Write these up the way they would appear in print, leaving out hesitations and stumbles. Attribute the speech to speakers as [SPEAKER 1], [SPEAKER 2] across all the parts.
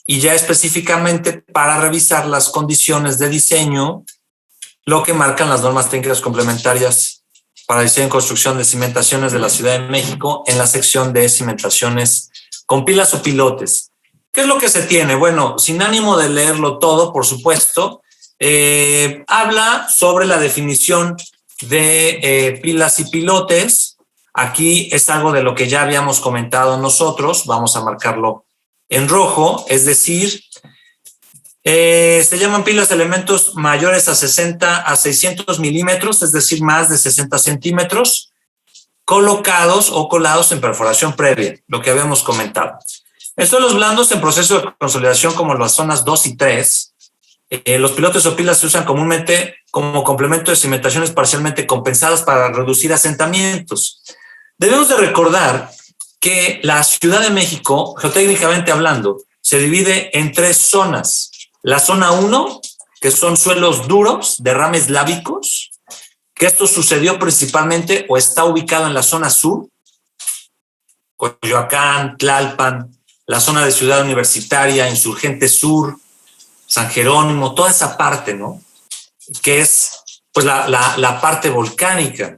[SPEAKER 1] y ya específicamente para revisar las condiciones de diseño, lo que marcan las normas técnicas complementarias para diseño y construcción de cimentaciones de la Ciudad de México en la sección de cimentaciones con pilas o pilotes. ¿Qué es lo que se tiene? Bueno, sin ánimo de leerlo todo, por supuesto, habla sobre la definición de pilas y pilotes. Aquí es algo de lo que ya habíamos comentado nosotros, vamos a marcarlo en rojo, es decir, se llaman pilas de elementos mayores a 600 milímetros, es decir, más de 60 centímetros, colocados o colados en perforación previa, lo que habíamos comentado. En suelos blandos en proceso de consolidación como las zonas 2 y 3, los pilotes o pilas se usan comúnmente como complemento de cimentaciones parcialmente compensadas para reducir asentamientos. Debemos de recordar que la Ciudad de México, geotécnicamente hablando, se divide en 3 zonas. La zona 1, que son suelos duros, derrames lábicos, que esto sucedió principalmente o está ubicado en la zona sur, Coyoacán, Tlalpan, la zona de Ciudad Universitaria, Insurgente Sur, San Jerónimo, toda esa parte, ¿no? Que es pues la parte volcánica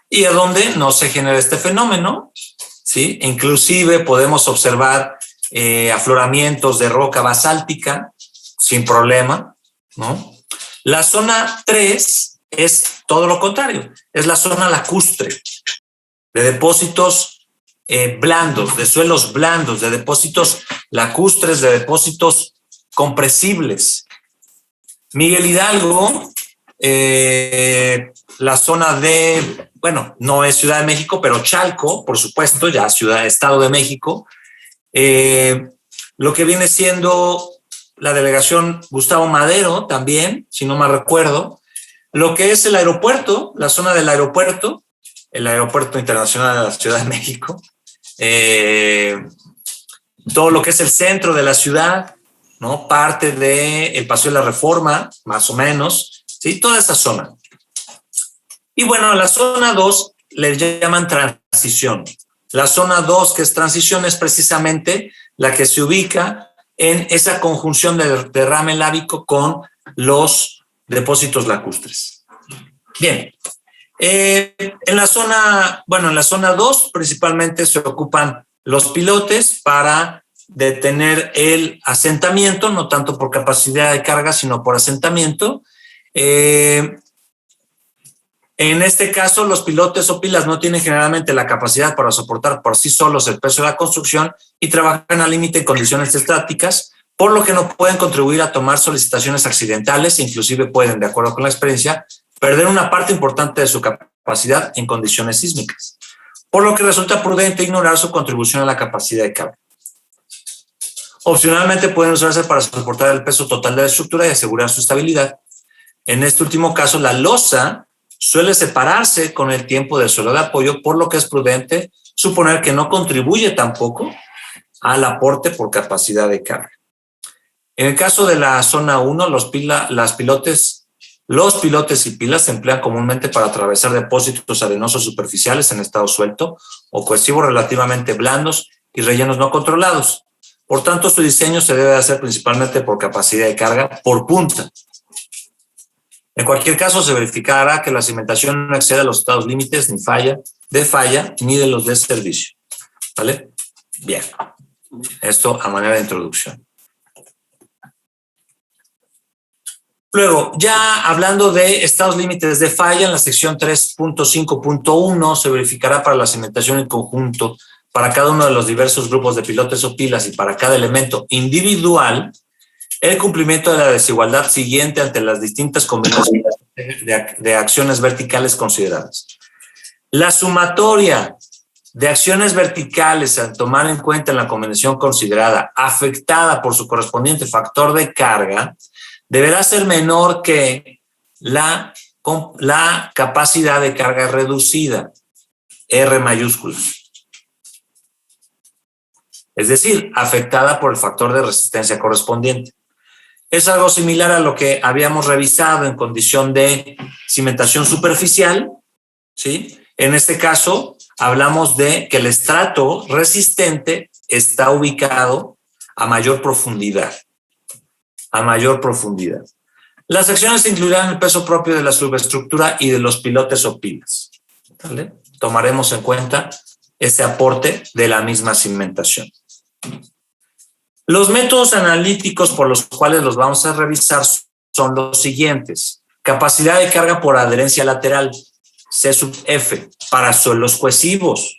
[SPEAKER 1] y a donde no se genera este fenómeno, ¿sí? Inclusive podemos observar afloramientos de roca basáltica sin problema, ¿no? La zona 3 es todo lo contrario, es la zona lacustre, de depósitos blandos, de suelos blandos, de depósitos lacustres, de depósitos compresibles. Miguel Hidalgo, la zona de, bueno, no es Ciudad de México, pero Chalco, por supuesto, ya Estado de México, lo que viene siendo la delegación Gustavo Madero también, si no me recuerdo, lo que es el aeropuerto, la zona del aeropuerto, el aeropuerto internacional de la Ciudad de México, todo lo que es el centro de la ciudad, ¿no? Parte del Paseo de la Reforma, más o menos, ¿sí? Toda esa zona. Y bueno, la zona 2 le llaman transición. La zona 2, que es transición, es precisamente la que se ubica en esa conjunción de derrame lábico con los depósitos lacustres. Bien. En la zona 2 principalmente se ocupan los pilotes para detener el asentamiento, no tanto por capacidad de carga, sino por asentamiento. En este caso, los pilotes o pilas no tienen generalmente la capacidad para soportar por sí solos el peso de la construcción y trabajan al límite en condiciones estáticas, por lo que no pueden contribuir a tomar solicitaciones accidentales e inclusive pueden, de acuerdo con la experiencia, perder una parte importante de su capacidad en condiciones sísmicas, por lo que resulta prudente ignorar su contribución a la capacidad de carga. Opcionalmente pueden usarse para soportar el peso total de la estructura y asegurar su estabilidad. En este último caso, la losa suele separarse con el tiempo del suelo de apoyo, por lo que es prudente suponer que no contribuye tampoco al aporte por capacidad de carga. En el caso de la zona 1, los pilotes y pilas se emplean comúnmente para atravesar depósitos arenosos superficiales en estado suelto o cohesivos relativamente blandos y rellenos no controlados. Por tanto, su diseño se debe hacer principalmente por capacidad de carga por punta. En cualquier caso, se verificará que la cimentación no exceda los estados límites ni de falla ni de los de servicio. ¿Vale? Bien. Esto a manera de introducción. Luego, ya hablando de estados límites de falla, en la sección 3.5.1 se verificará para la cimentación en conjunto para cada uno de los diversos grupos de pilotes o pilas y para cada elemento individual el cumplimiento de la desigualdad siguiente ante las distintas combinaciones de acciones verticales consideradas. La sumatoria de acciones verticales a tomar en cuenta en la combinación considerada afectada por su correspondiente factor de carga deberá ser menor que la capacidad de carga reducida, R mayúscula. Es decir, afectada por el factor de resistencia correspondiente. Es algo similar a lo que habíamos revisado en condición de cimentación superficial, ¿sí? En este caso, hablamos de que el estrato resistente está ubicado a mayor profundidad. A mayor profundidad. Las secciones incluirán el peso propio de la subestructura y de los pilotes o pilas. ¿Vale? Tomaremos en cuenta ese aporte de la misma cimentación. Los métodos analíticos por los cuales los vamos a revisar son los siguientes. Capacidad de carga por adherencia lateral, C sub F, para suelos cohesivos.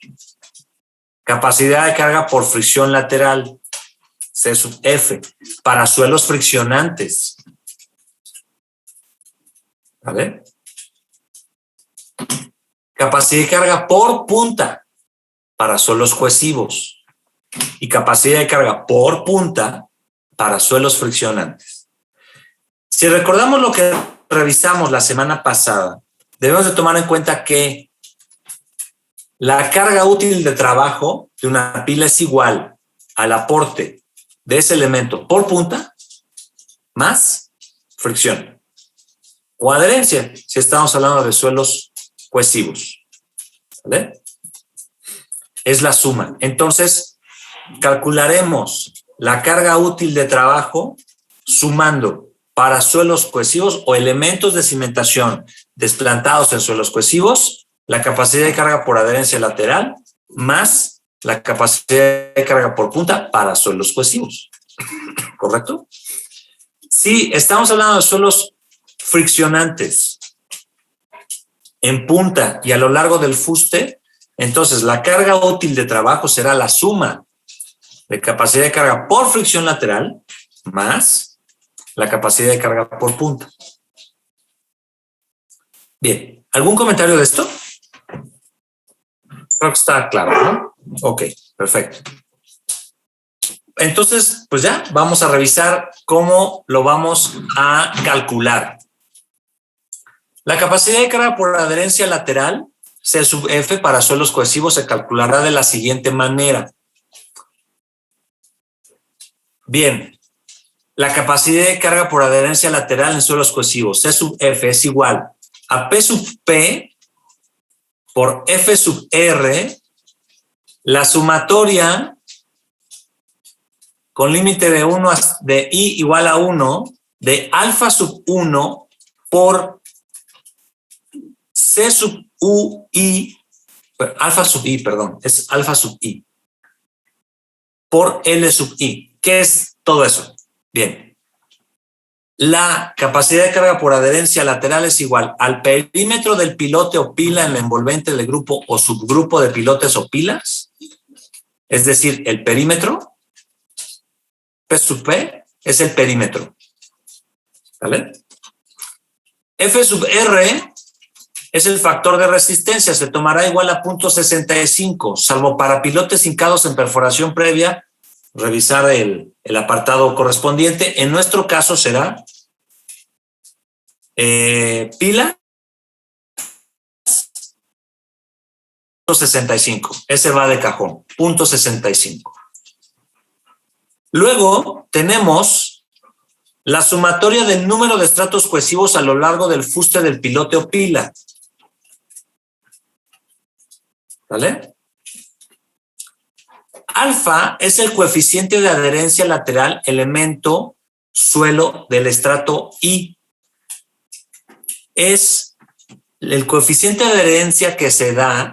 [SPEAKER 1] Capacidad de carga por fricción lateral, C sub F, para suelos friccionantes. ¿Vale? Capacidad de carga por punta, para suelos cohesivos. Y capacidad de carga por punta para suelos friccionantes. Si recordamos lo que revisamos la semana pasada, debemos de tomar en cuenta que la carga útil de trabajo de una pila es igual al aporte de ese elemento por punta más fricción o adherencia, si estamos hablando de suelos cohesivos. ¿Vale? Es la suma. Entonces, calcularemos la carga útil de trabajo sumando para suelos cohesivos o elementos de cimentación desplantados en suelos cohesivos la capacidad de carga por adherencia lateral más la capacidad de carga por punta para suelos cohesivos. ¿Correcto? Si estamos hablando de suelos friccionantes en punta y a lo largo del fuste, entonces la carga útil de trabajo será la suma de capacidad de carga por fricción lateral más la capacidad de carga por punta. Bien, ¿algún comentario de esto? Creo que está claro, ¿no? Ok, perfecto. Entonces, pues ya, vamos a revisar cómo lo vamos a calcular. La capacidad de carga por adherencia lateral, C sub F, para suelos cohesivos se calculará de la siguiente manera. Bien, la capacidad de carga por adherencia lateral en suelos cohesivos, C sub F, es igual a P sub P por F sub R, la sumatoria con límite de I igual a 1 de alfa sub 1 por C sub U I, alfa sub I, perdón, es alfa sub I, por L sub I. ¿Qué es todo eso? Bien. La capacidad de carga por adherencia lateral es igual al perímetro del pilote o pila en la envolvente del grupo o subgrupo de pilotes o pilas, es decir, el perímetro. P sub P es el perímetro. ¿Vale? F sub R es el factor de resistencia, se tomará igual a 0.65, salvo para pilotes hincados en perforación previa, revisar el apartado correspondiente. En nuestro caso será pila 0.65. Ese va de cajón, 0.65. Luego tenemos la sumatoria del número de estratos cohesivos a lo largo del fuste del pilote o pila. ¿Vale? Alfa es el coeficiente de adherencia lateral elemento suelo del estrato I. Es el coeficiente de adherencia que se da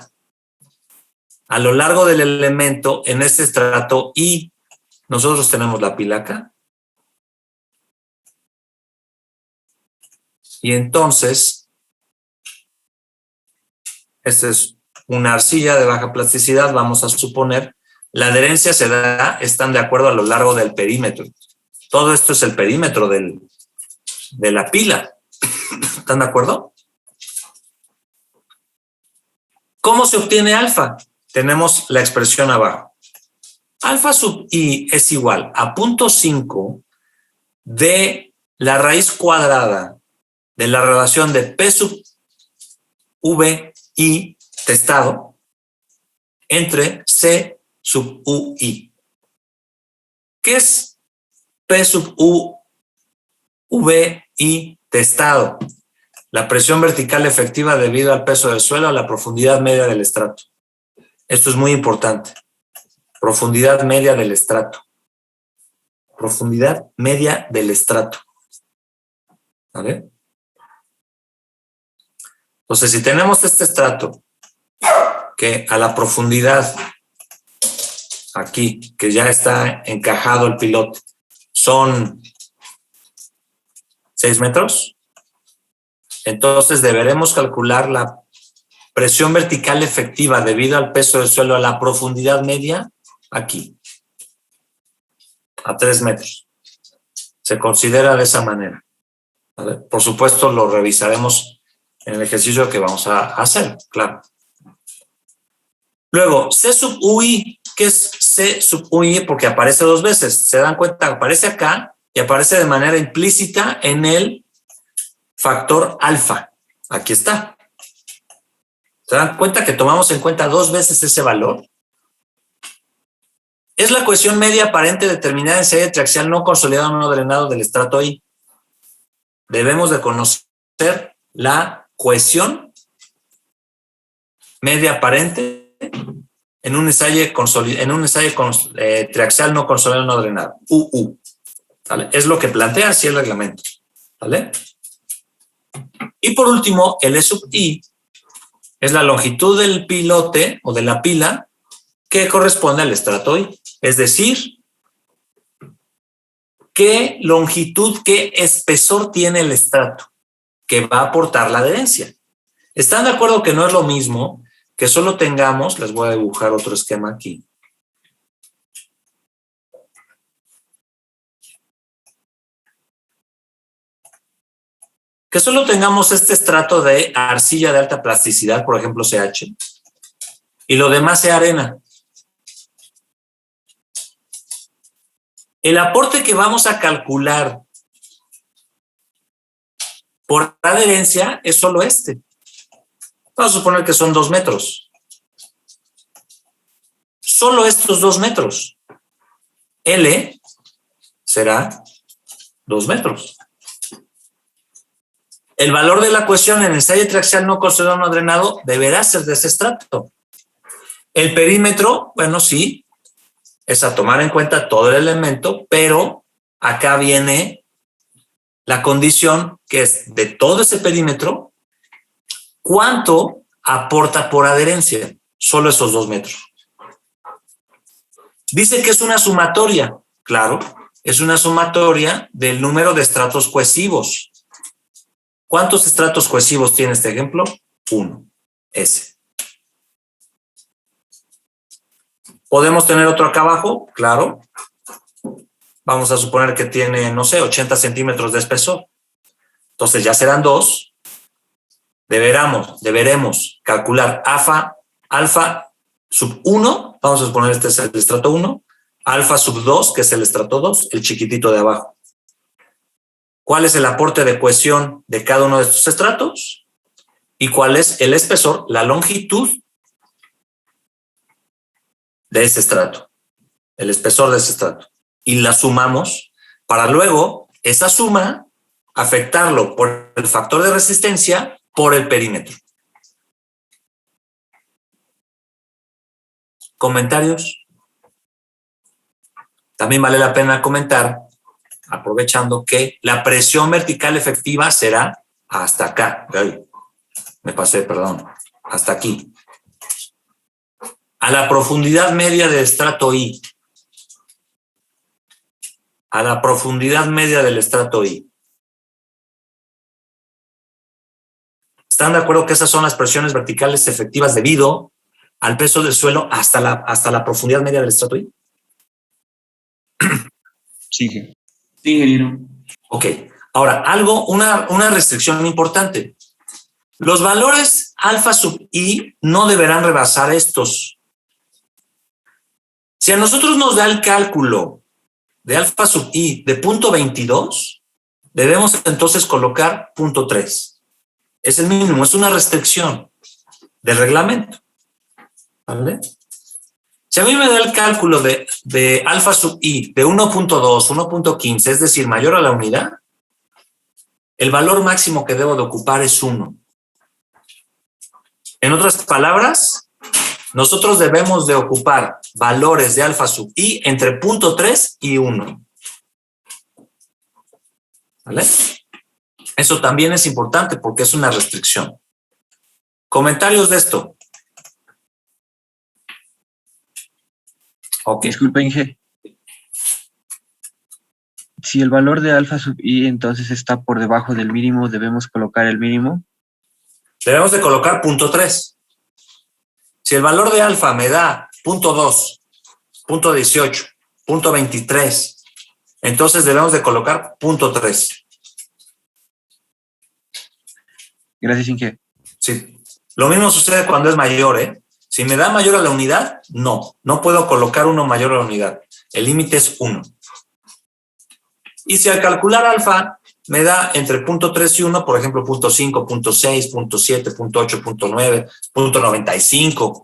[SPEAKER 1] a lo largo del elemento en este estrato I. Nosotros tenemos la pila acá. Y entonces, esta es una arcilla de baja plasticidad, vamos a suponer. La adherencia se da, están de acuerdo a lo largo del perímetro. Todo esto es el perímetro de la pila. ¿Están de acuerdo? ¿Cómo se obtiene alfa? Tenemos la expresión abajo. Alfa sub I es igual a 0.5 de la raíz cuadrada de la relación de P sub V I testado entre C sub U I. ¿Qué es P sub U V I testado? La presión vertical efectiva debido al peso del suelo a la profundidad media del estrato. Esto es muy importante. Profundidad media del estrato. profundidad media del estrato. ¿Vale? Entonces, si tenemos este estrato que a la profundidad aquí, que ya está encajado el pilote, son 6 metros, entonces deberemos calcular la presión vertical efectiva debido al peso del suelo a la profundidad media aquí, a 3 metros. Se considera de esa manera. ¿Vale? Por supuesto, lo revisaremos en el ejercicio que vamos a hacer, claro. Luego, C sub UI, ¿qué es C sub UI? Porque aparece 2 veces. ¿Se dan cuenta? Aparece acá y aparece de manera implícita en el factor alfa. Aquí está. ¿Se dan cuenta que tomamos en cuenta 2 veces ese valor? Es la cohesión media aparente determinada en serie triaxial no consolidado no drenado del estrato I. Debemos de conocer la cohesión media aparente en un ensayo triaxial no consolidado no drenado, UU. ¿Vale? Es lo que plantea así el reglamento. ¿Vale? Y por último, el E sub I es la longitud del pilote o de la pila que corresponde al estrato I. Es decir, qué longitud, qué espesor tiene el estrato que va a aportar la adherencia. ¿Están de acuerdo que no es lo mismo que solo tengamos, les voy a dibujar otro esquema aquí, que solo tengamos este estrato de arcilla de alta plasticidad, por ejemplo CH, y lo demás sea arena? El aporte que vamos a calcular por adherencia es solo este. Vamos a suponer que son 2 metros. Solo estos 2 metros. L será 2 metros. El valor de la cohesión en ensayo triaxial no consolidado no drenado deberá ser de ese estrato. El perímetro, bueno, sí, es a tomar en cuenta todo el elemento, pero acá viene la condición que es de todo ese perímetro, ¿cuánto aporta por adherencia? Solo esos 2 metros. Dice que es una sumatoria. Claro, es una sumatoria del número de estratos cohesivos. ¿Cuántos estratos cohesivos tiene este ejemplo? 1. Ese. ¿Podemos tener otro acá abajo? Claro. Vamos a suponer que tiene, no sé, 80 centímetros de espesor. Entonces ya serán 2. Deberemos calcular alfa sub 1. Vamos a suponer este es el estrato 1. Alfa sub 2, que es el estrato 2, el chiquitito de abajo. ¿Cuál es el aporte de cohesión de cada uno de estos estratos? ¿Y cuál es el espesor, la longitud de ese estrato? El espesor de ese estrato. Y la sumamos para luego esa suma afectarlo por el factor de resistencia por el perímetro. ¿Comentarios? También vale la pena comentar, aprovechando que la presión vertical efectiva será hasta acá. Ay, me pasé, perdón. Hasta aquí. A la profundidad media del estrato I. A la profundidad media del estrato I. ¿Están de acuerdo que esas son las presiones verticales efectivas debido al peso del suelo hasta la profundidad media del estrato I?
[SPEAKER 2] Sí, ingeniero.
[SPEAKER 1] Ok. Ahora, una restricción importante. Los valores alfa sub I no deberán rebasar estos. Si a nosotros nos da el cálculo de alfa sub I de 0.22, debemos entonces colocar 0.3. Es el mínimo, es una restricción del reglamento. ¿Vale? Si a mí me da el cálculo de alfa sub I de 1.2, 1.15, es decir, mayor a la unidad, el valor máximo que debo de ocupar es 1. En otras palabras, nosotros debemos de ocupar valores de alfa sub I entre 0.3 y 1. ¿Vale? Eso también es importante porque es una restricción. ¿Comentarios de esto?
[SPEAKER 2] Ok. Disculpe, Inge. Si el valor de alfa sub i entonces está por debajo del mínimo, ¿debemos colocar el mínimo?
[SPEAKER 1] Debemos de colocar 0.3. Si el valor de alfa me da 0.2, 0.18, 0.23, entonces debemos de colocar 0.3.
[SPEAKER 2] Gracias, Inge.
[SPEAKER 1] Sí. Lo mismo sucede cuando es mayor, ¿eh? Si me da mayor a la unidad, no puedo colocar uno mayor a la unidad. El límite es 1. Y si al calcular alfa me da entre 0.3 y 1, por ejemplo, 0.5, 0.6, 0.7, 0.8, 0.9, 0.95,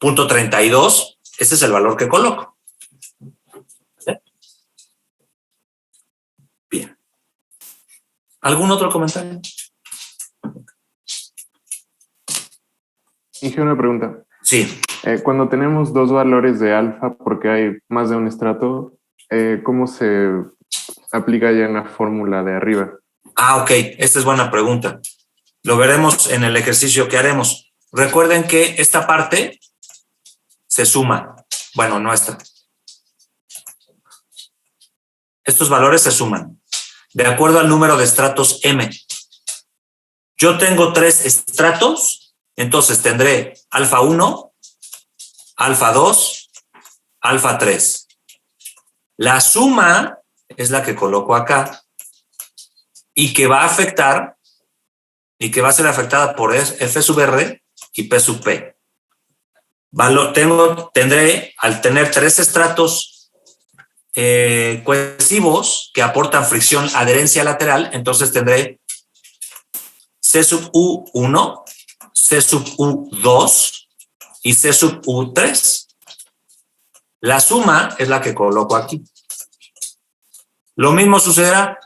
[SPEAKER 1] 0.32, ese es el valor que coloco. Bien. ¿Algún otro comentario?
[SPEAKER 3] Inge, una pregunta.
[SPEAKER 1] Sí.
[SPEAKER 3] Cuando tenemos dos valores de alfa, porque hay más de un estrato, ¿cómo se aplica ya en la fórmula de arriba?
[SPEAKER 1] Ok. Esta es buena pregunta. Lo veremos en el ejercicio que haremos. Recuerden que esta parte se suma. Bueno, no esta. Estos valores se suman de acuerdo al número de estratos M. Yo tengo 3 estratos, entonces tendré alfa 1, alfa 2, alfa 3. La suma es la que coloco acá y que va a afectar y que va a ser afectada por F sub R y P sub P. Tendré, al tener 3 estratos cohesivos que aportan fricción, adherencia lateral, entonces tendré C sub U1, C sub U2 y C sub U3. La suma es la que coloco aquí. Lo mismo sucederá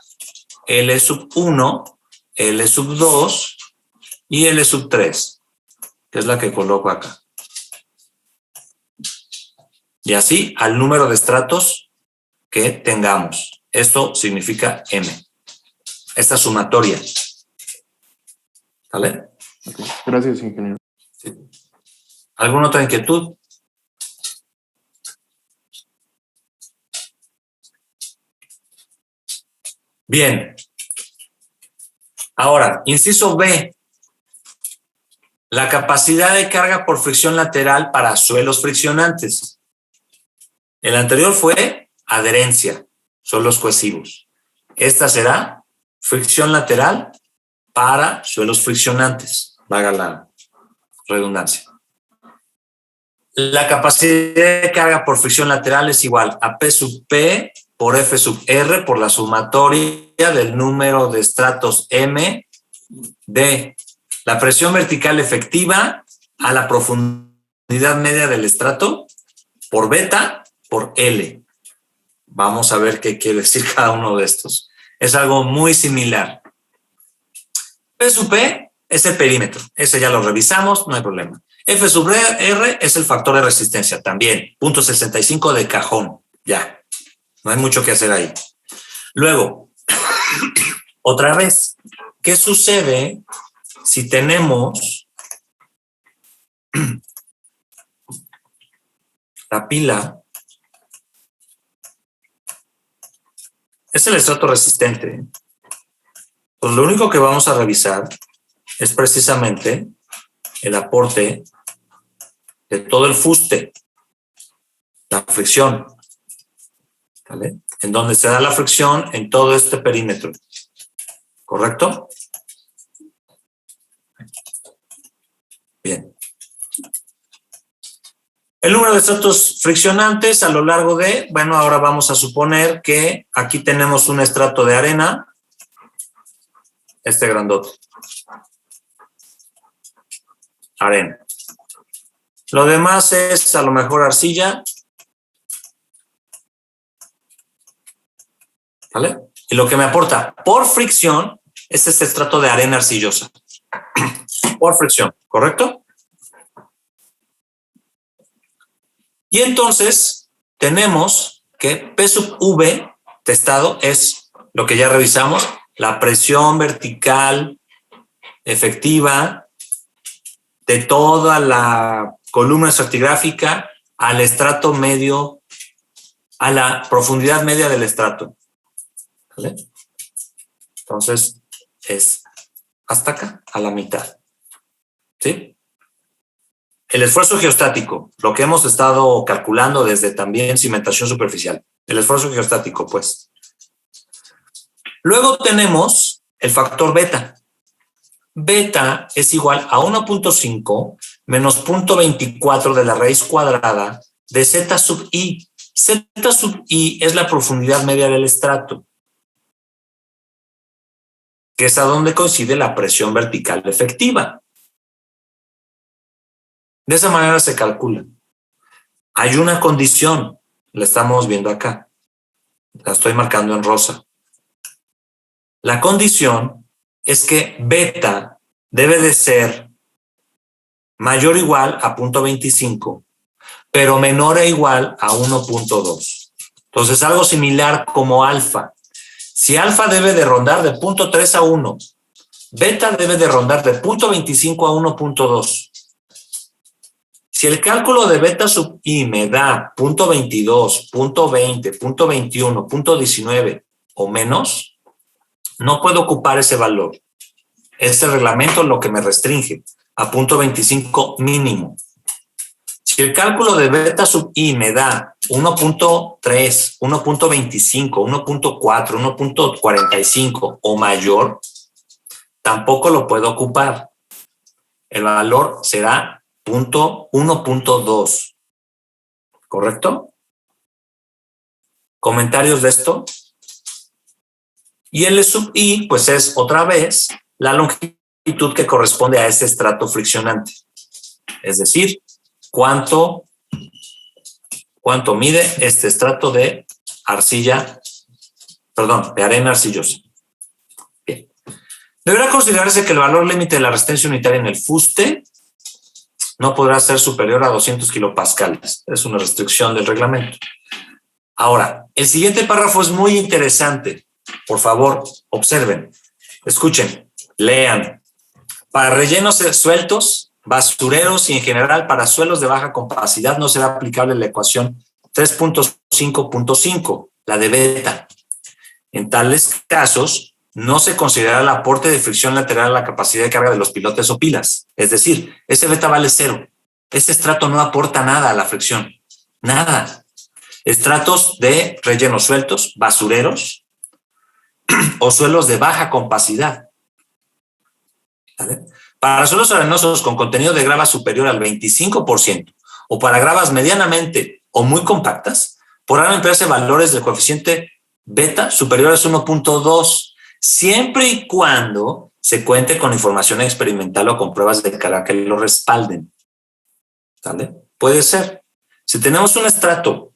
[SPEAKER 1] L sub 1, L sub 2 y L sub 3, que es la que coloco acá. Y así al número de estratos que tengamos. Esto significa M. Esta sumatoria. ¿Vale?
[SPEAKER 3] Okay. Gracias, ingeniero.
[SPEAKER 1] Sí. ¿Alguna otra inquietud? Bien. Ahora, inciso B. La capacidad de carga por fricción lateral para suelos friccionantes. El anterior fue adherencia, suelos cohesivos. Esta será fricción lateral para suelos friccionantes, valga la redundancia. La capacidad de carga por fricción lateral es igual a P sub P por F sub R por la sumatoria del número de estratos M de la presión vertical efectiva a la profundidad media del estrato por beta por L. Vamos a ver qué quiere decir cada uno de estos. Es algo muy similar. P sub P es el perímetro. Ese ya lo revisamos, no hay problema. F sub R es el factor de resistencia también. 0.65 de cajón. Ya. No hay mucho que hacer ahí. Luego, otra vez, ¿qué sucede si tenemos la pila? Es el estrato resistente. Pues lo único que vamos a revisar es precisamente el aporte de todo el fuste, la fricción, ¿vale? En donde se da la fricción en todo este perímetro, ¿correcto? Bien. El número de estratos friccionantes a lo largo de, bueno, ahora vamos a suponer que aquí tenemos un estrato de arena, este grandote. Arena. Lo demás es a lo mejor arcilla. ¿Vale? Y lo que me aporta por fricción es este estrato de arena arcillosa. Por fricción, ¿correcto? Y entonces tenemos que P sub V testado es lo que ya revisamos, la presión vertical efectiva de toda la columna estratigráfica al estrato medio, a la profundidad media del estrato. ¿Vale? Entonces, es hasta acá, a la mitad. ¿Sí? El esfuerzo geostático, lo que hemos estado calculando desde también cimentación superficial. El esfuerzo geostático, pues. Luego tenemos el factor beta. Beta es igual a 1.5 menos 0.24 de la raíz cuadrada de Z sub I. Z sub I es la profundidad media del estrato, que es a donde coincide la presión vertical efectiva. De esa manera se calcula. Hay una condición, la estamos viendo acá, la estoy marcando en rosa. La condición es que beta debe de ser mayor o igual a 0.25, pero menor o igual a 1.2. Entonces, algo similar como alfa. Si alfa debe de rondar de 0.3 a 1, beta debe de rondar de 0.25 a 1.2. Si el cálculo de beta sub I me da 0.22, 0.20, 0.21, 0.19 o menos, no puedo ocupar ese valor. Este reglamento lo que me restringe a 0.25 mínimo. Si el cálculo de beta sub I me da 1.3, 1.25, 1.4, 1.45 o mayor, tampoco lo puedo ocupar. El valor será 1.2. ¿Correcto? ¿Comentarios de esto? Y L sub I, pues es otra vez la longitud que corresponde a este estrato friccionante. Es decir, ¿cuánto mide este estrato de arcilla, de arena arcillosa? Bien. Deberá considerarse que el valor límite de la resistencia unitaria en el fuste no podrá ser superior a 200 kilopascales. Es una restricción del reglamento. Ahora, el siguiente párrafo es muy interesante. Por favor, observen, escuchen, lean. Para rellenos sueltos, basureros y en general para suelos de baja compacidad no será aplicable la ecuación 3.5.5, la de beta. En tales casos, no se considera el aporte de fricción lateral a la capacidad de carga de los pilotes o pilas. Es decir, ese beta vale 0. Ese estrato no aporta nada a la fricción. Nada. Estratos de rellenos sueltos, basureros o suelos de baja compacidad. ¿Vale? Para suelos arenosos con contenido de grava superior al 25% o para gravas medianamente o muy compactas, podrán emplearse valores del coeficiente beta superiores a 1.2, siempre y cuando se cuente con información experimental o con pruebas de carga que lo respalden. ¿Vale? Puede ser. Si tenemos un estrato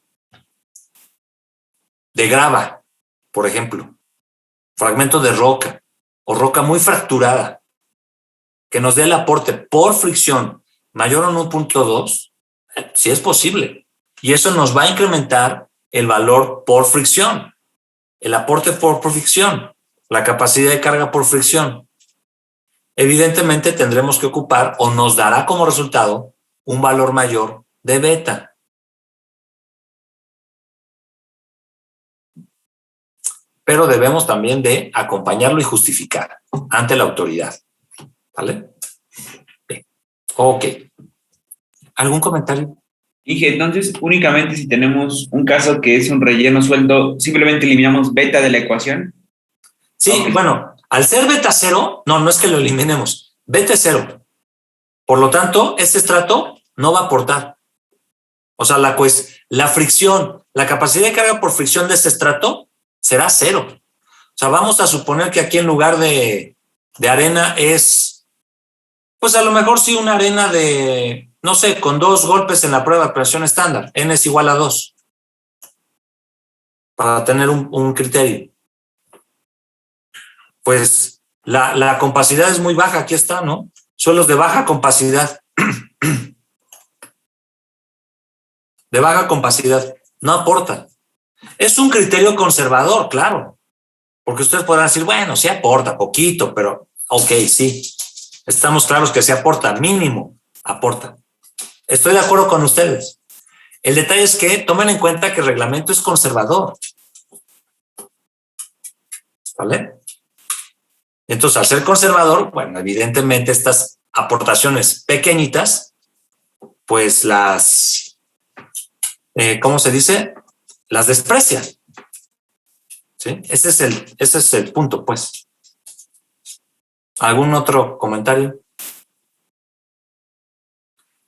[SPEAKER 1] de grava, por ejemplo, fragmento de roca o roca muy fracturada, que nos dé el aporte por fricción mayor a 1.2, sí es posible. Y eso nos va a incrementar el valor por fricción, el aporte por fricción, la capacidad de carga por fricción. Evidentemente tendremos que ocupar o nos dará como resultado un valor mayor de beta. Pero debemos también de acompañarlo y justificar ante la autoridad. ¿Vale? Bien. Ok. ¿Algún comentario?
[SPEAKER 4] Dije, entonces, únicamente si tenemos un caso que es un relleno suelto, simplemente eliminamos beta de la ecuación.
[SPEAKER 1] Sí, okay. Bueno, al ser beta 0, no es que lo eliminemos. Beta es 0. Por lo tanto, este estrato no va a aportar. O sea, la fricción, la capacidad de carga por fricción de este estrato será 0. O sea, vamos a suponer que aquí en lugar de arena es, pues a lo mejor sí una arena de, no sé, con 2 golpes en la prueba de presión estándar. N es igual a 2. Para tener un criterio. Pues la compacidad es muy baja, aquí está, ¿no? Suelos de baja compacidad. De baja compacidad. No aporta. Es un criterio conservador, claro. Porque ustedes podrán decir, bueno, sí aporta poquito, pero ok, sí. Estamos claros que sí aporta, mínimo aporta. Estoy de acuerdo con ustedes. El detalle es que tomen en cuenta que el reglamento es conservador. ¿Vale? Entonces, al ser conservador, bueno, evidentemente estas aportaciones pequeñitas, pues las, ¿cómo se dice? Las desprecia. ¿Sí? Ese es el punto, pues. ¿Algún otro comentario?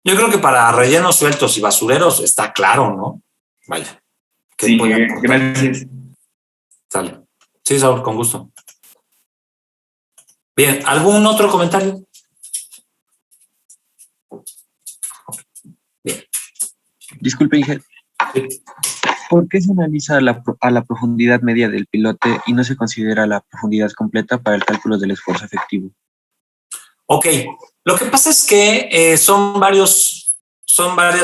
[SPEAKER 1] Yo creo que para rellenos sueltos y basureros está claro, ¿no? Vaya.
[SPEAKER 4] Sí, gracias.
[SPEAKER 1] Sale. Sí, Saúl, con gusto. Bien, ¿algún otro comentario? Bien.
[SPEAKER 2] Disculpe, Inge.
[SPEAKER 1] Sí.
[SPEAKER 2] ¿Por qué se analiza a la profundidad media del pilote y no se considera la profundidad completa para el cálculo del esfuerzo efectivo?
[SPEAKER 1] Ok, lo que pasa es que son varias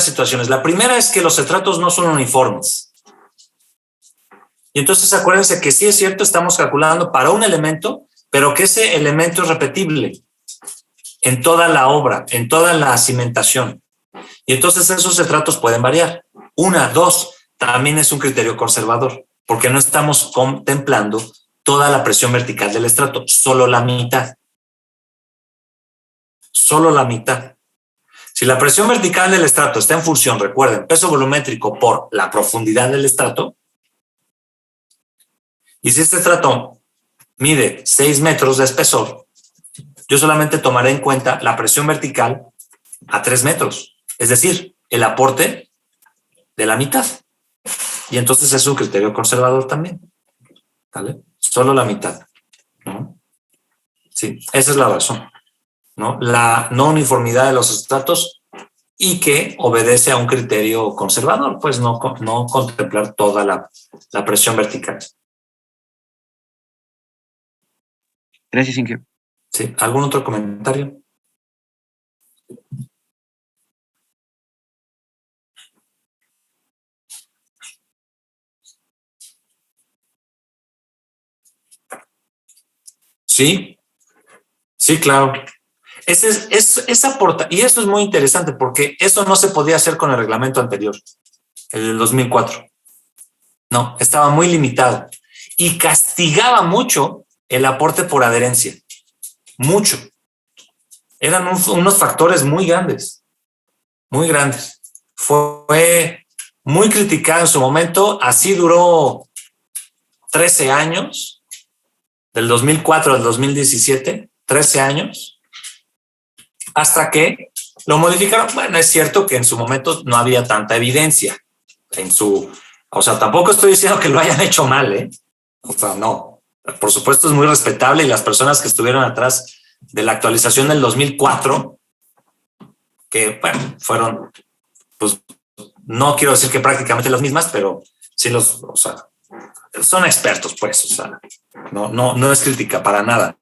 [SPEAKER 1] situaciones. La primera es que los estratos no son uniformes. Y entonces acuérdense que sí es cierto, estamos calculando para un elemento, pero que ese elemento es repetible en toda la obra, en toda la cimentación. Y entonces esos estratos pueden variar. Dos, también es un criterio conservador, porque no estamos contemplando toda la presión vertical del estrato, solo la mitad. Solo la mitad. Si la presión vertical del estrato está en función, recuerden, peso volumétrico por la profundidad del estrato, y si este estrato mide 6 metros de espesor, yo solamente tomaré en cuenta la presión vertical a 3 metros, es decir, el aporte de la mitad. Y entonces es un criterio conservador también. ¿Vale? Solo la mitad, ¿no? Sí, esa es la razón, ¿no? La no uniformidad de los estratos y que obedece a un criterio conservador, pues no contemplar toda la presión vertical.
[SPEAKER 2] Gracias, Inge.
[SPEAKER 1] Sí, ¿algún otro comentario? Sí, sí, claro. Esa y eso es muy interesante porque eso no se podía hacer con el reglamento anterior, el del 2004. No, estaba muy limitado y castigaba mucho el aporte por adherencia. Mucho. Eran unos factores muy grandes, muy grandes. Fue muy criticado en su momento, así duró 13 años, del 2004 al 2017, 13 años, hasta que lo modificaron. Bueno, es cierto que en su momento no había tanta evidencia o sea, tampoco estoy diciendo que lo hayan hecho mal, ¿eh? O sea, no. Por supuesto es muy respetable y las personas que estuvieron atrás de la actualización del 2004, que, bueno, fueron, pues, no quiero decir que prácticamente las mismas, pero sí o sea, son expertos, pues, o sea, no es crítica para nada,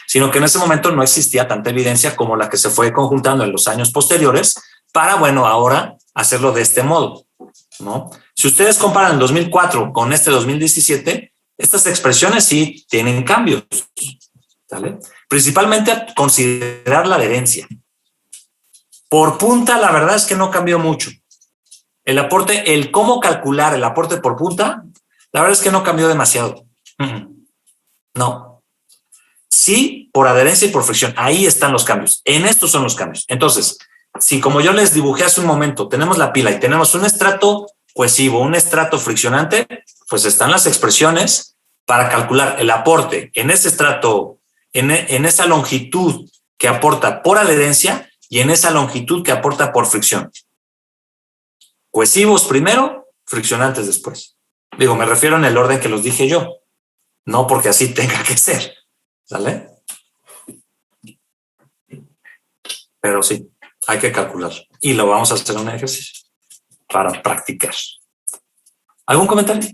[SPEAKER 1] sino que en ese momento no existía tanta evidencia como la que se fue conjuntando en los años posteriores para, bueno, ahora hacerlo de este modo, ¿no? Si ustedes comparan el 2004 con este 2017, estas expresiones sí tienen cambios, ¿vale? Principalmente a considerar la adherencia. Por punta, la verdad es que no cambió mucho. El aporte, el cómo calcular el aporte por punta, la verdad es que no cambió demasiado. No. Sí, por adherencia y por fricción. Ahí están los cambios. En estos son los cambios. Entonces, si como yo les dibujé hace un momento, tenemos la pila y tenemos un estrato cohesivo, un estrato friccionante, pues están las expresiones para calcular el aporte en ese estrato, en esa longitud que aporta por adherencia y en esa longitud que aporta por fricción. Cohesivos primero, friccionantes después. Digo, me refiero en el orden que los dije yo, no porque así tenga que ser, ¿sale? Pero sí, hay que calcular y lo vamos a hacer en un ejercicio para practicar. ¿Algún comentario?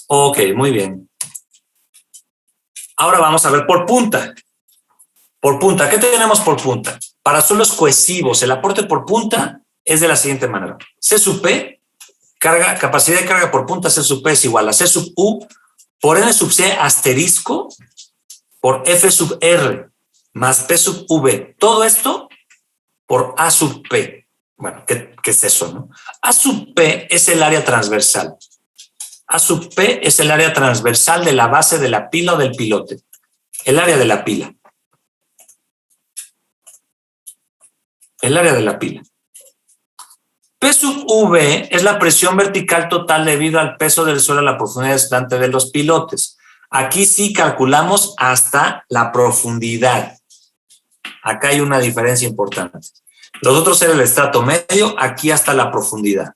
[SPEAKER 1] Ok, muy bien. Ahora vamos a ver por punta. Por punta, ¿qué tenemos por punta? Para suelos cohesivos, el aporte por punta es de la siguiente manera. C sub P, capacidad de carga por punta C sub P es igual a C sub U por N sub C asterisco por F sub R más P sub V. Todo esto por A sub P. Bueno, ¿qué es eso, no? A sub P es el área transversal. A sub P es el área transversal de la base de la pila o del pilote. El área de la pila. El área de la pila. P sub V es la presión vertical total debido al peso del suelo a la profundidad distante de los pilotes. Aquí sí calculamos hasta la profundidad. Acá hay una diferencia importante. Los otros eran el estrato medio, aquí hasta la profundidad.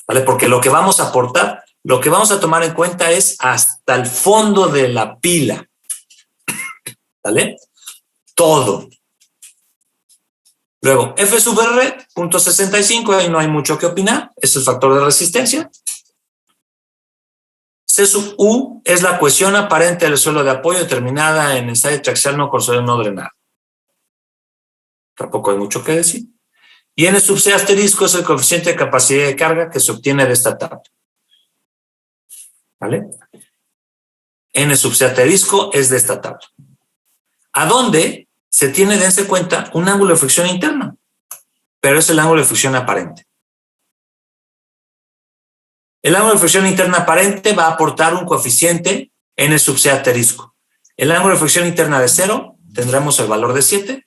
[SPEAKER 1] ¿Vale? Porque lo que vamos a aportar, lo que vamos a tomar en cuenta es hasta el fondo de la pila. ¿Vale? Todo. Luego, F sub R, punto 65, ahí no hay mucho que opinar, es el factor de resistencia. C sub U es la cohesión aparente del suelo de apoyo determinada en ensayo triaxial no consolidado no drenado. Tampoco hay mucho que decir. Y N sub C asterisco es el coeficiente de capacidad de carga que se obtiene de esta tabla. ¿Vale? N sub C asterisco es de esta tabla. ¿A dónde? Se tiene, dense cuenta, un ángulo de fricción interna, pero es el ángulo de fricción aparente. El ángulo de fricción interna aparente va a aportar un coeficiente N sub C asterisco. El ángulo de fricción interna de 0 tendremos el valor de 7.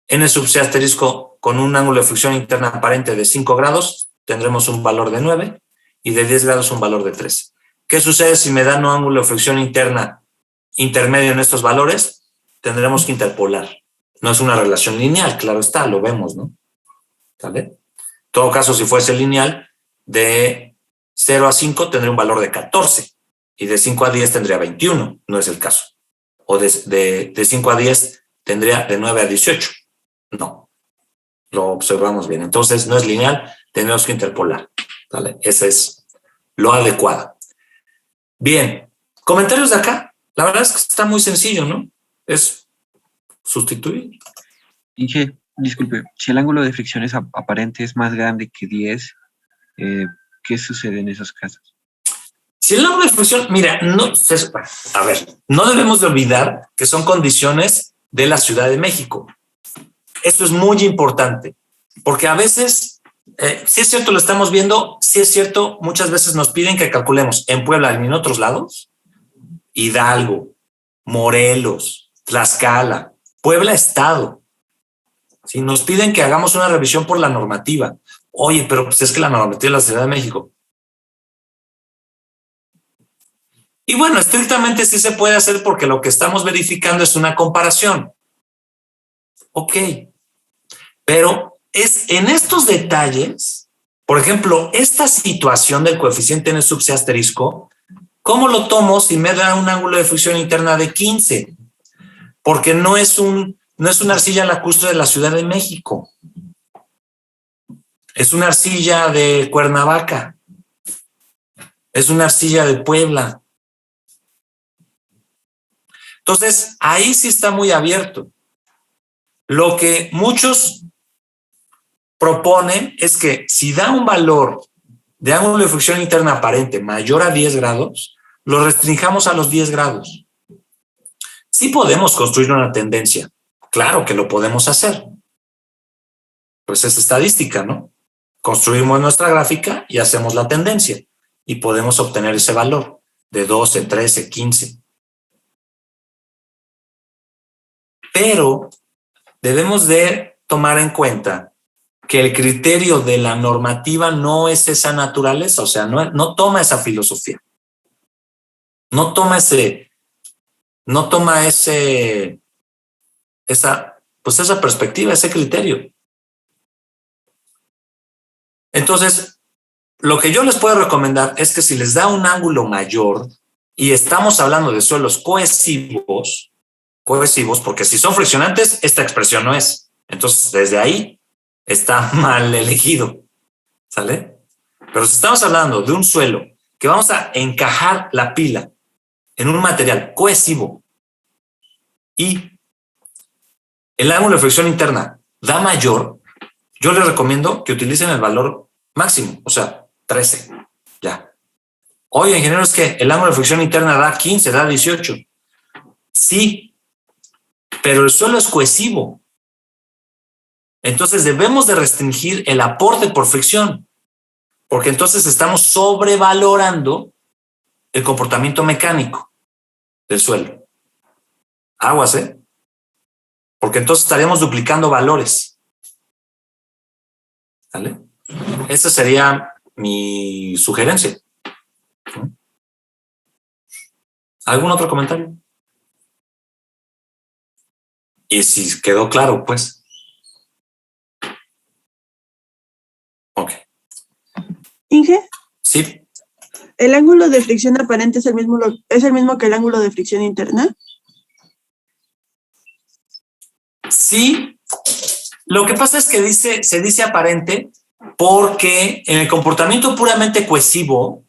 [SPEAKER 1] N sub C asterisco con un ángulo de fricción interna aparente de 5 grados tendremos un valor de 9 y de 10 grados un valor de 3. ¿Qué sucede si me dan un ángulo de fricción interna intermedio en estos valores? Tendremos que interpolar. No es una relación lineal, claro está, lo vemos, ¿no? ¿Vale? En todo caso, si fuese lineal, de 0 a 5 tendría un valor de 14 y de 5 a 10 tendría 21, no es el caso. O de 5 a 10 tendría de 9 a 18. No, lo observamos bien. Entonces, no es lineal, tenemos que interpolar. ¿Vale? Ese es lo adecuado. Bien, comentarios de acá. La verdad es que está muy sencillo, ¿no? Es sustituir.
[SPEAKER 2] Dije, disculpe, si el ángulo de fricción es aparente es más grande que 10, ¿qué sucede en esos casos?
[SPEAKER 1] Si el ángulo de fricción, mira, no debemos de olvidar que son condiciones de la Ciudad de México. Esto es muy importante, porque a veces, si es cierto, lo estamos viendo, si es cierto, muchas veces nos piden que calculemos en Puebla y en otros lados, Hidalgo, Morelos, Tlaxcala, Puebla Estado. Si nos piden que hagamos una revisión por la normativa, oye, pero pues es que la normativa de la Ciudad de México. Y bueno, estrictamente sí se puede hacer porque lo que estamos verificando es una comparación. Ok, pero es en estos detalles, por ejemplo, esta situación del coeficiente N sub C asterisco, ¿cómo lo tomo si me da un ángulo de fricción interna de 15? Porque no es una arcilla lacustre de la Ciudad de México. Es una arcilla de Cuernavaca. Es una arcilla de Puebla. Entonces, ahí sí está muy abierto. Lo que muchos proponen es que si da un valor de ángulo de fricción interna aparente mayor a 10 grados, lo restringamos a los 10 grados. Sí podemos construir una tendencia. Claro que lo podemos hacer. Pues es estadística, ¿no? Construimos nuestra gráfica y hacemos la tendencia. Y podemos obtener ese valor de 12, 13, 15. Pero debemos de tomar en cuenta que el criterio de la normativa no es esa naturaleza, o sea, no toma esa filosofía. No toma esa perspectiva, ese criterio. Entonces, lo que yo les puedo recomendar es que si les da un ángulo mayor y estamos hablando de suelos cohesivos, porque si son friccionantes, esta expresión no es. Entonces, desde ahí está mal elegido, ¿sale? Pero si estamos hablando de un suelo que vamos a encajar la pila en un material cohesivo y el ángulo de fricción interna da mayor, yo les recomiendo que utilicen el valor máximo, o sea, 13. Ya. Oye, ingeniero, es que el ángulo de fricción interna da 15, da 18. Sí, pero el suelo es cohesivo. Entonces debemos de restringir el aporte por fricción, porque entonces estamos sobrevalorando el comportamiento mecánico del suelo. Aguas, ¿eh? Porque entonces estaríamos duplicando valores. ¿Vale? Esa sería mi sugerencia. ¿Algún otro comentario? Y si quedó claro, pues. Ok.
[SPEAKER 5] Inge,
[SPEAKER 1] Sí.
[SPEAKER 5] ¿el ángulo de fricción aparente es el mismo que el ángulo de fricción interna?
[SPEAKER 1] Sí. Lo que pasa es que se dice aparente porque en el comportamiento puramente cohesivo,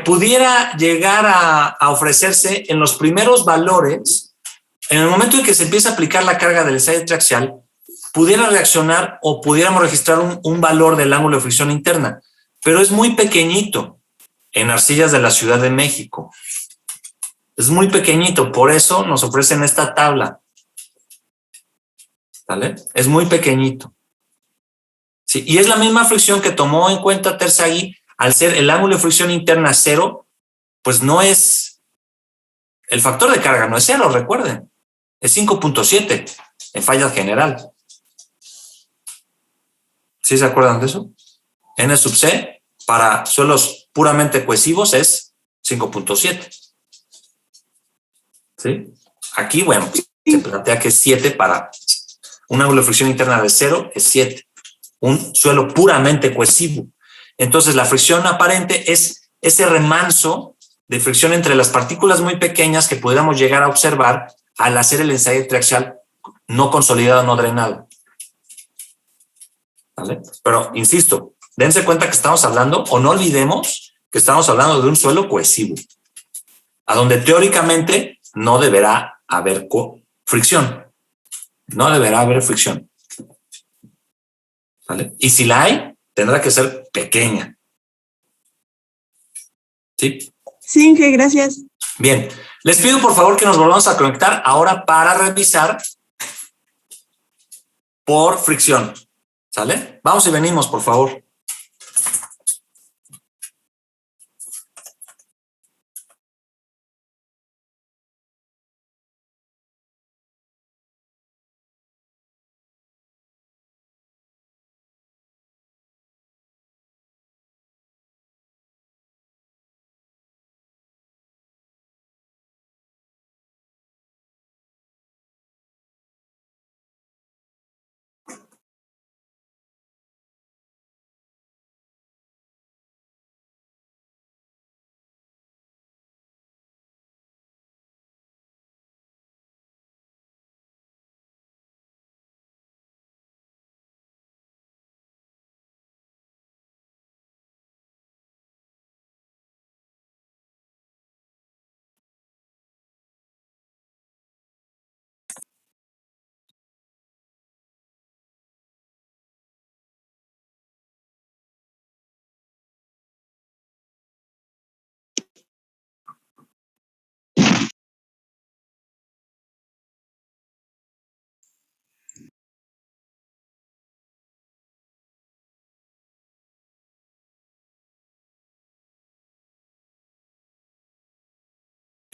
[SPEAKER 1] pudiera llegar a ofrecerse en los primeros valores, en el momento en que se empieza a aplicar la carga del ensayo triaxial, pudiera reaccionar o pudiéramos registrar un valor del ángulo de fricción interna, pero es muy pequeñito en arcillas de la Ciudad de México. Es muy pequeñito, por eso nos ofrecen esta tabla. ¿Vale? Es muy pequeñito. Sí, y es la misma fricción que tomó en cuenta Terzaghi. Al ser el ángulo de fricción interna 0, pues no es, el factor de carga no es 0, recuerden, es 5.7 en falla general. ¿Sí se acuerdan de eso? N sub C para suelos puramente cohesivos es 5.7. ¿Sí? Aquí, bueno, se plantea que es 7 para un ángulo de fricción interna de 0 es 7. Un suelo puramente cohesivo. Entonces, la fricción aparente es ese remanso de fricción entre las partículas muy pequeñas que pudiéramos llegar a observar al hacer el ensayo triaxial no consolidado, no drenado. ¿Vale? Pero, insisto, dense cuenta que estamos hablando, o no olvidemos que estamos hablando de un suelo cohesivo, a donde teóricamente no deberá haber fricción. No deberá haber fricción. ¿Vale? Y si la hay, tendrá que ser pequeña. ¿Sí?
[SPEAKER 5] Sí, Inge, gracias.
[SPEAKER 1] Bien. Les pido por favor que nos volvamos a conectar ahora para revisar por fricción. ¿Sale? Vamos y venimos, por favor.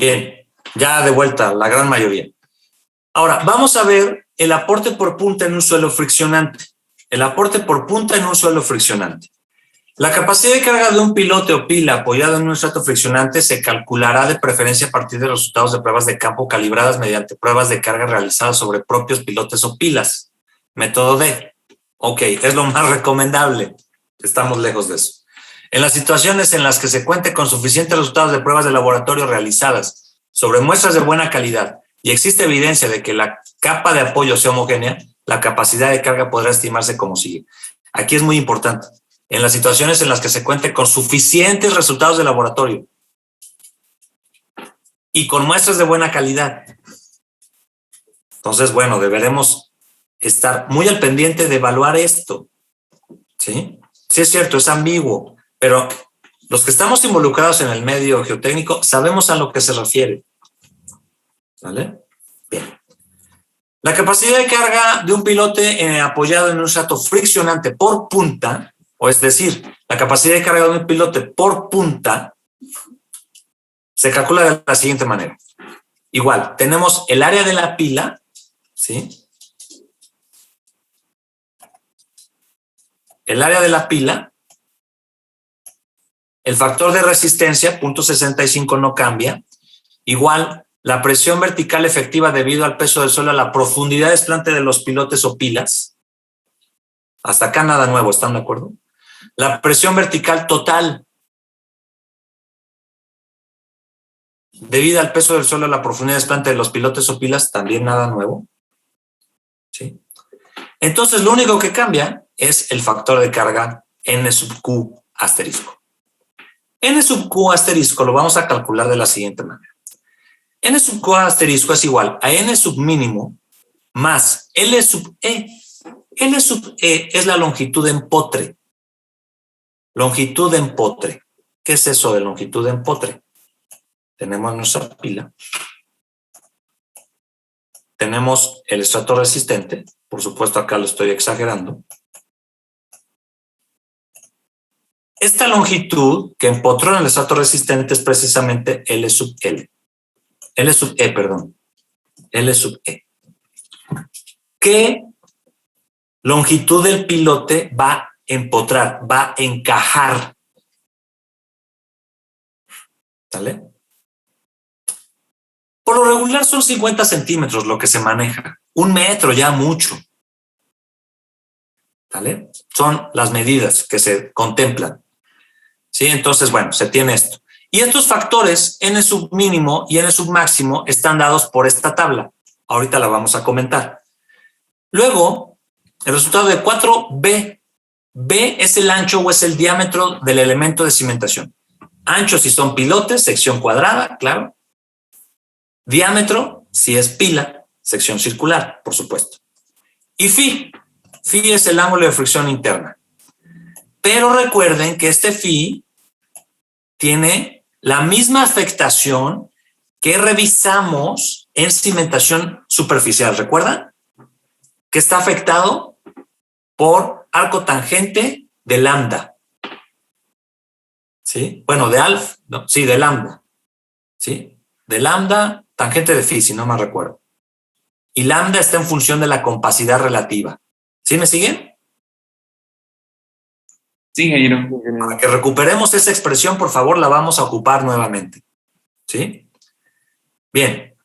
[SPEAKER 1] Bien, ya de vuelta, la gran mayoría. Ahora, vamos a ver el aporte por punta en un suelo friccionante. El aporte por punta en un suelo friccionante. La capacidad de carga de un pilote o pila apoyado en un estrato friccionante se calculará de preferencia a partir de los resultados de pruebas de campo calibradas mediante pruebas de carga realizadas sobre propios pilotes o pilas. Método D. Ok, es lo más recomendable. Estamos lejos de eso. En las situaciones en las que se cuente con suficientes resultados de pruebas de laboratorio realizadas sobre muestras de buena calidad y existe evidencia de que la capa de apoyo sea homogénea, la capacidad de carga podrá estimarse como sigue. Aquí es muy importante. En las situaciones en las que se cuente con suficientes resultados de laboratorio y con muestras de buena calidad. Entonces, bueno, deberemos estar muy al pendiente de evaluar esto. ¿Sí? Sí es cierto, es ambiguo, pero los que estamos involucrados en el medio geotécnico sabemos a lo que se refiere. ¿Vale? Bien. La capacidad de carga de un pilote apoyado en un estrato friccionante por punta, o es decir, la capacidad de carga de un pilote por punta, se calcula de la siguiente manera. Igual, tenemos el área de la pila, ¿sí? El área de la pila, el factor de resistencia, 0.65 no cambia, igual la presión vertical efectiva debido al peso del suelo a la profundidad desplante de los pilotes o pilas. Hasta acá nada nuevo, ¿están de acuerdo? La presión vertical total debido al peso del suelo a la profundidad desplante de los pilotes o pilas, también nada nuevo. ¿Sí? Entonces, lo único que cambia es el factor de carga N sub Q asterisco. N sub Q asterisco lo vamos a calcular de la siguiente manera. N sub Q asterisco es igual a N sub mínimo más L sub E. L sub E es la longitud en potre. Longitud en potre. ¿Qué es eso de longitud en potre? Tenemos nuestra pila. Tenemos el estrato resistente. Por supuesto, acá lo estoy exagerando. Esta longitud que empotró en el estrato resistente es precisamente L sub L. L sub E, perdón. L sub E. ¿Qué longitud del pilote va a empotrar? Va a encajar. ¿Sale? Por lo regular son 50 centímetros lo que se maneja. 1 metro ya mucho. ¿Vale? Son las medidas que se contemplan. ¿Sí? Entonces, bueno, se tiene esto. Y estos factores, N sub mínimo y N sub máximo, están dados por esta tabla. Ahorita la vamos a comentar. Luego, el resultado de 4B. B es el ancho o es el diámetro del elemento de cimentación. Ancho si son pilotes, sección cuadrada, claro. Diámetro si es pila, sección circular, por supuesto. Y phi. Phi es el ángulo de fricción interna. Pero recuerden que este phi tiene la misma afectación que revisamos en cimentación superficial. ¿Recuerdan? Que está afectado por arco tangente de lambda. ¿Sí? Bueno, de alfa, no, sí, de lambda. ¿Sí? De lambda, tangente de phi, si no me recuerdo. Y lambda está en función de la compacidad relativa. ¿Sí me siguen?
[SPEAKER 4] Sí, ingeniero.
[SPEAKER 1] Para que recuperemos esa expresión, por favor, la vamos a ocupar nuevamente. ¿Sí? Bien.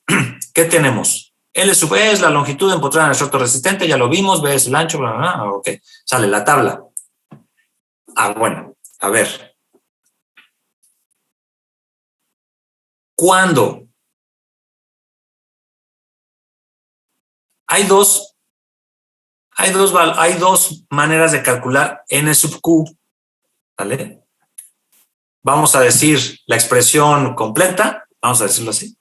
[SPEAKER 1] ¿Qué tenemos? L sub E es la longitud empotrada en el estrato resistente, ya lo vimos, B es el ancho, bla, bla, bla, ok. Sale la tabla. Bueno, a ver. ¿Cuándo? Hay dos maneras de calcular N sub Q. ¿Vale? Vamos a decir la expresión completa, vamos a decirlo así.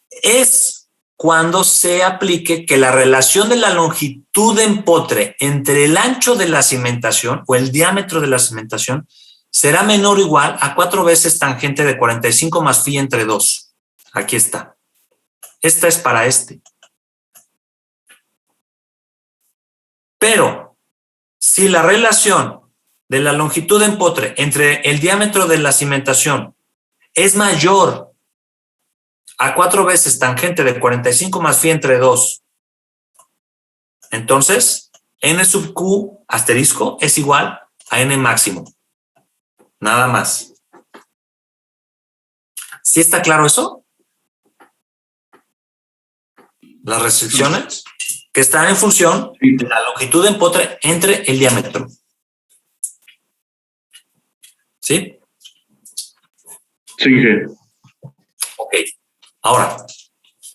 [SPEAKER 1] Es cuando se aplique que la relación de la longitud de empotre entre el ancho de la cimentación o el diámetro de la cimentación será menor o igual a 4 veces tangente de 45 más phi entre 2. Aquí está. Esta es para este. Pero si la relación de la longitud de empotre entre el diámetro de la cimentación es mayor a 4 veces tangente de 45 más phi entre 2, entonces N sub Q asterisco es igual a N máximo. Nada más. ¿Sí está claro eso? Las restricciones que están en función de la longitud de empotre entre el diámetro. ¿Sí?
[SPEAKER 4] Sí.
[SPEAKER 1] Ok. Ahora,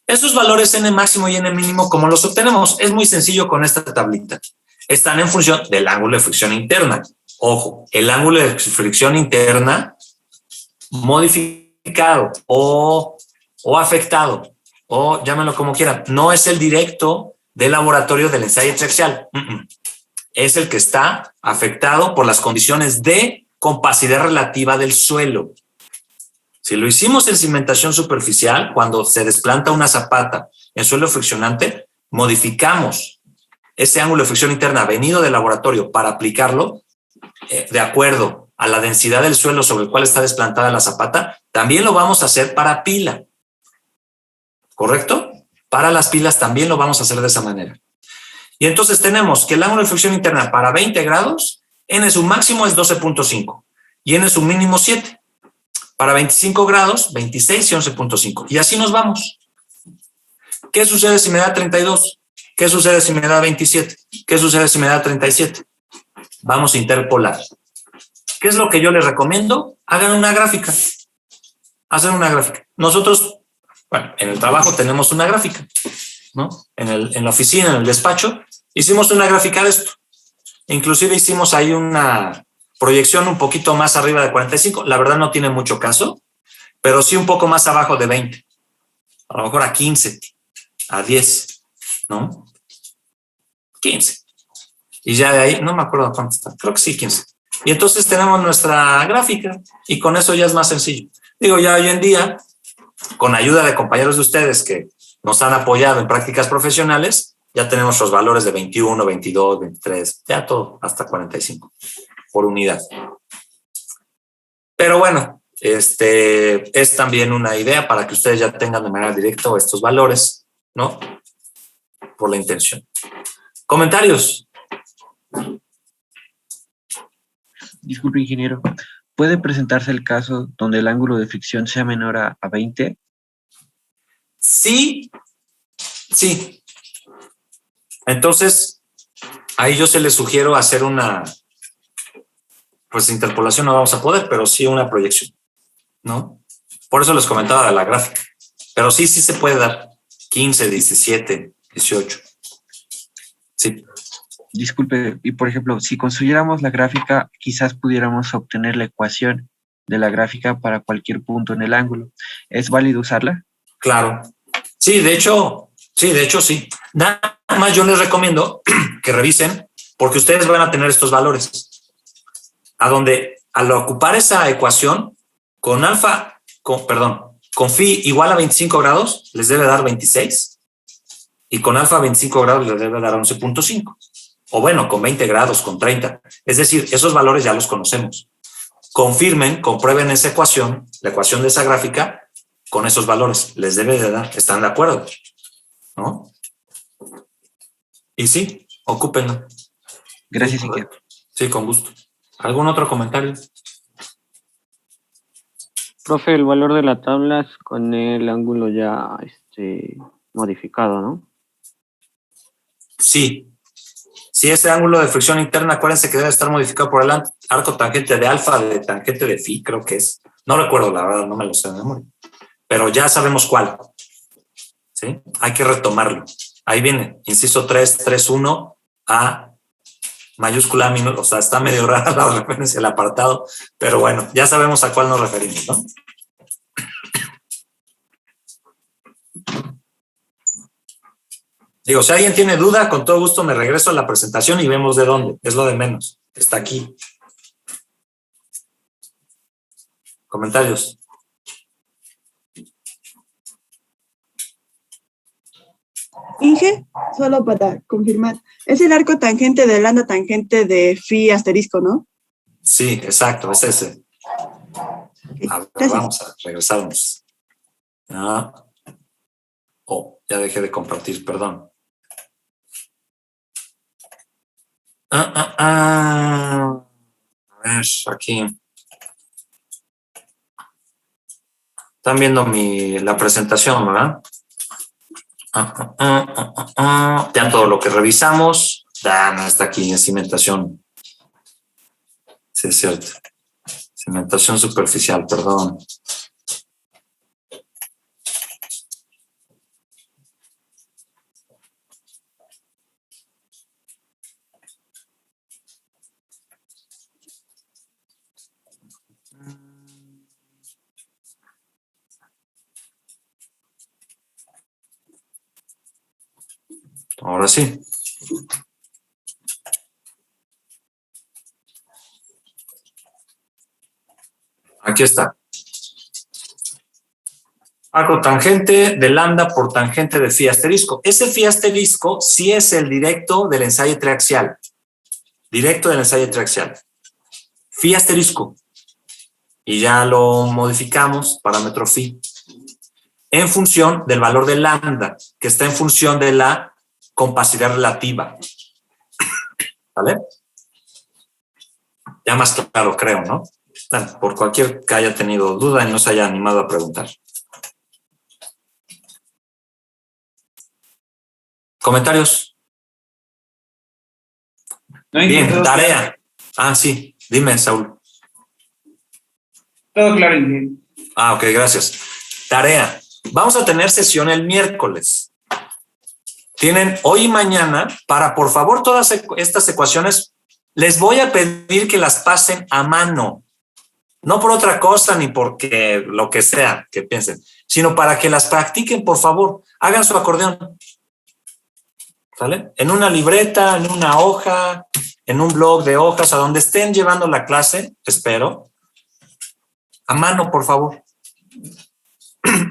[SPEAKER 1] esos valores N máximo y N mínimo, ¿cómo los obtenemos? Es muy sencillo con esta tablita. Están en función del ángulo de fricción interna. Ojo, el ángulo de fricción interna modificado o afectado, o llámenlo como quieran. No es el directo de laboratorio del ensayo axial. Es el que está afectado por las condiciones de compacidad relativa del suelo. Si lo hicimos en cimentación superficial, cuando se desplanta una zapata en suelo friccionante, modificamos ese ángulo de fricción interna venido del laboratorio para aplicarlo de acuerdo a la densidad del suelo sobre el cual está desplantada la zapata. También lo vamos a hacer para pila. ¿Correcto? Para las pilas también lo vamos a hacer de esa manera. Y entonces tenemos que el ángulo de fricción interna para 20 grados, N su máximo es 12.5 y N su mínimo 7. Para 25 grados, 26 y 11.5. Y así nos vamos. ¿Qué sucede si me da 32? ¿Qué sucede si me da 27? ¿Qué sucede si me da 37? Vamos a interpolar. ¿Qué es lo que yo les recomiendo? Hagan una gráfica. Hacen una gráfica. Nosotros, bueno, en el trabajo tenemos una gráfica, ¿no? En la oficina, en el despacho, hicimos una gráfica de esto. Inclusive hicimos ahí una proyección un poquito más arriba de 45. La verdad no tiene mucho caso, pero sí un poco más abajo de 20. A lo mejor a 15, a 10, ¿no? 15. Y ya de ahí, no me acuerdo cuánto está, creo que sí, 15. Y entonces tenemos nuestra gráfica y con eso ya es más sencillo. Digo, ya hoy en día, con ayuda de compañeros de ustedes que nos han apoyado en prácticas profesionales, ya tenemos los valores de 21, 22, 23, ya todo, hasta 45 por unidad. Pero bueno, es también una idea para que ustedes ya tengan de manera directa estos valores, ¿no? Por la intención. ¿Comentarios?
[SPEAKER 2] Disculpe, ingeniero. ¿Puede presentarse el caso donde el ángulo de fricción sea menor a 20?
[SPEAKER 1] Sí, sí. Entonces, ahí yo se les sugiero hacer una, pues interpolación no vamos a poder, pero sí una proyección, ¿no? Por eso les comentaba de la gráfica. Pero sí se puede dar 15, 17, 18. Sí.
[SPEAKER 2] Disculpe, y por ejemplo, si construyéramos la gráfica, quizás pudiéramos obtener la ecuación de la gráfica para cualquier punto en el ángulo. ¿Es válido usarla?
[SPEAKER 1] Claro. Sí, de hecho, sí. Nada más yo les recomiendo que revisen, porque ustedes van a tener estos valores. Al ocupar esa ecuación, con phi igual a 25 grados, les debe dar 26. Y con alfa 25 grados les debe dar 11.5. O bueno, con 20 grados, con 30. Es decir, esos valores ya los conocemos. Confirmen, comprueben esa ecuación, la ecuación de esa gráfica, con esos valores. Les debe de dar. ¿Están de acuerdo? ¿No? Y sí, ocúpenlo.
[SPEAKER 2] Gracias,
[SPEAKER 1] Sí,
[SPEAKER 2] ingeniero.
[SPEAKER 1] sí, con gusto. ¿Algún otro comentario?
[SPEAKER 6] Profe, el valor de la tabla es con el ángulo ya modificado, ¿no?
[SPEAKER 1] Sí. Si ese ángulo de fricción interna, acuérdense que debe estar modificado por el arco tangente de alfa, de tangente de phi, creo que es. No recuerdo, la verdad, no me lo sé de memoria. Pero ya sabemos cuál. ¿Sí? Hay que retomarlo. Ahí viene, inciso 3.3.1 A mayúscula minúscula, o sea, está medio rara la referencia al apartado, pero bueno, ya sabemos a cuál nos referimos, ¿no? Digo, si alguien tiene duda, con todo gusto me regreso a la presentación y vemos de dónde. Es lo de menos. Está aquí. ¿Comentarios?
[SPEAKER 5] Inge, solo para confirmar, es el arco tangente de lambda tangente de phi asterisco, ¿no?
[SPEAKER 1] Sí, exacto, es ese.
[SPEAKER 5] Okay,
[SPEAKER 1] A ver,
[SPEAKER 5] gracias.
[SPEAKER 1] vamos a regresarnos. Ya dejé de compartir, perdón. A ver, aquí. Están viendo la presentación, ¿verdad? Ya todo lo que revisamos. No está aquí en cimentación. Sí, es cierto. Cimentación superficial, perdón. Ahora sí. Aquí está. Arco tangente de lambda por tangente de phi asterisco. Ese phi asterisco sí es el directo del ensayo triaxial. Directo del ensayo triaxial. Phi asterisco. Y ya lo modificamos, parámetro phi, en función del valor de lambda, que está en función de la compacidad relativa. ¿Vale? Ya más claro, creo, ¿no? Bueno, por cualquier que haya tenido duda y no se haya animado a preguntar. ¿Comentarios?
[SPEAKER 4] No,
[SPEAKER 1] Bien,
[SPEAKER 4] todo
[SPEAKER 1] tarea.
[SPEAKER 4] claro.
[SPEAKER 1] Ah, sí. Dime, Saúl.
[SPEAKER 4] Todo claro, Inge.
[SPEAKER 1] Ah, ok, gracias. Tarea. Vamos a tener sesión el miércoles. Tienen hoy y mañana para, por favor, todas estas ecuaciones, les voy a pedir que las pasen a mano. No por otra cosa ni porque lo que sea que piensen, sino para que las practiquen, por favor. Hagan su acordeón. ¿Sale? En una libreta, en una hoja, en un blog de hojas, a donde estén llevando la clase, espero. A mano, por favor.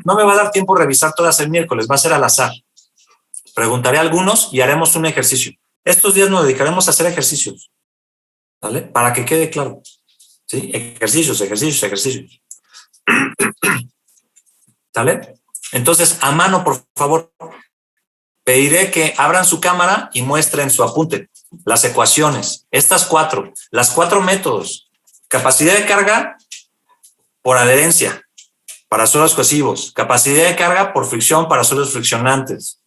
[SPEAKER 1] No me va a dar tiempo revisar todas el miércoles, va a ser al azar. Preguntaré a algunos y haremos un ejercicio. Estos días nos dedicaremos a hacer ejercicios, ¿vale? Para que quede claro. ¿Sí? Ejercicios. ¿Sale? Entonces, a mano, por favor, pediré que abran su cámara y muestren su apunte. Las ecuaciones, las cuatro métodos. Capacidad de carga por adherencia para suelos cohesivos. Capacidad de carga por fricción para suelos friccionantes.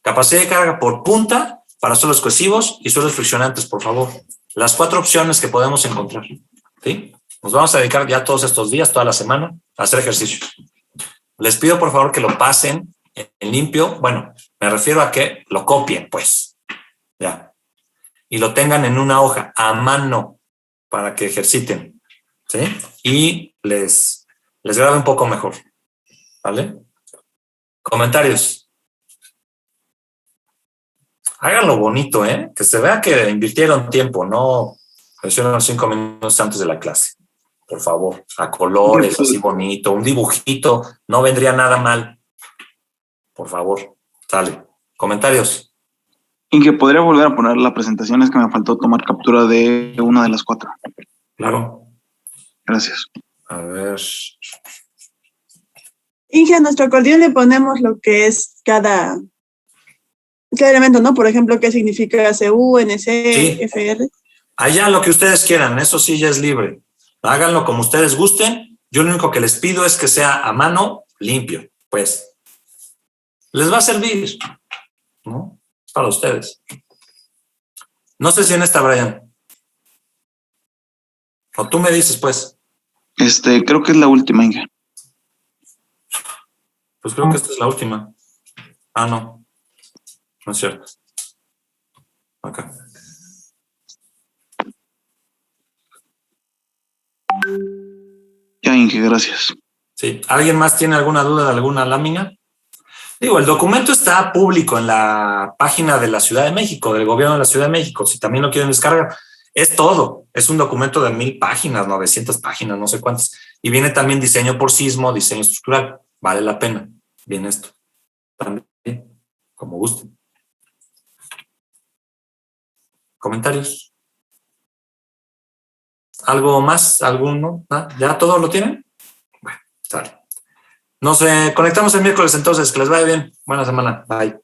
[SPEAKER 1] Capacidad de carga por punta para suelos cohesivos y suelos friccionantes, por favor. Las 4 opciones que podemos encontrar. ¿Sí? Nos vamos a dedicar ya todos estos días, toda la semana, a hacer ejercicio. Les pido, por favor, que lo pasen en limpio. Bueno, me refiero a que lo copien, pues. Ya. Y lo tengan en una hoja, a mano, para que ejerciten. ¿Sí? Y les grabe un poco mejor. ¿Vale? Comentarios. Háganlo bonito, ¿eh? Que se vea que invirtieron tiempo, no lo hicieron 5 minutos antes de la clase. Por favor, a colores, así bonito, un dibujito, no vendría nada mal. Por favor, sale. ¿Comentarios?
[SPEAKER 7] Inge, ¿podría volver a poner la presentación? Es que me faltó tomar captura de una de las 4.
[SPEAKER 1] Claro.
[SPEAKER 7] Gracias.
[SPEAKER 1] A ver.
[SPEAKER 5] Inge, a nuestro acordeón le ponemos lo que es cada elemento, ¿no? Por ejemplo, ¿qué significa CU, NC,
[SPEAKER 1] Sí.
[SPEAKER 5] FR?
[SPEAKER 1] Allá lo que ustedes quieran, eso sí ya es libre. Háganlo como ustedes gusten. Yo lo único que les pido es que sea a mano limpio, pues. Les va a servir, ¿no? Para ustedes. No sé si en esta, Brian. O tú me dices, pues.
[SPEAKER 7] Creo que es la última, Inge.
[SPEAKER 1] Pues creo que esta es la última. Ah, no. No es cierto. Acá.
[SPEAKER 7] Ya, Inge, gracias.
[SPEAKER 1] Sí. ¿Alguien más tiene alguna duda de alguna lámina? Digo, el documento está público en la página de la Ciudad de México, del gobierno de la Ciudad de México. Si también lo quieren descargar, es todo. Es un documento de 1000 páginas, 900 páginas, no sé cuántas. Y viene también diseño por sismo, diseño estructural. Vale la pena. Viene esto. También, como gusten. ¿Comentarios? ¿Algo más? ¿Alguno? ¿Ah? ¿Ya todo lo tienen? Bueno, sale. Nos conectamos el miércoles entonces. Que les vaya bien. Buena semana. Bye.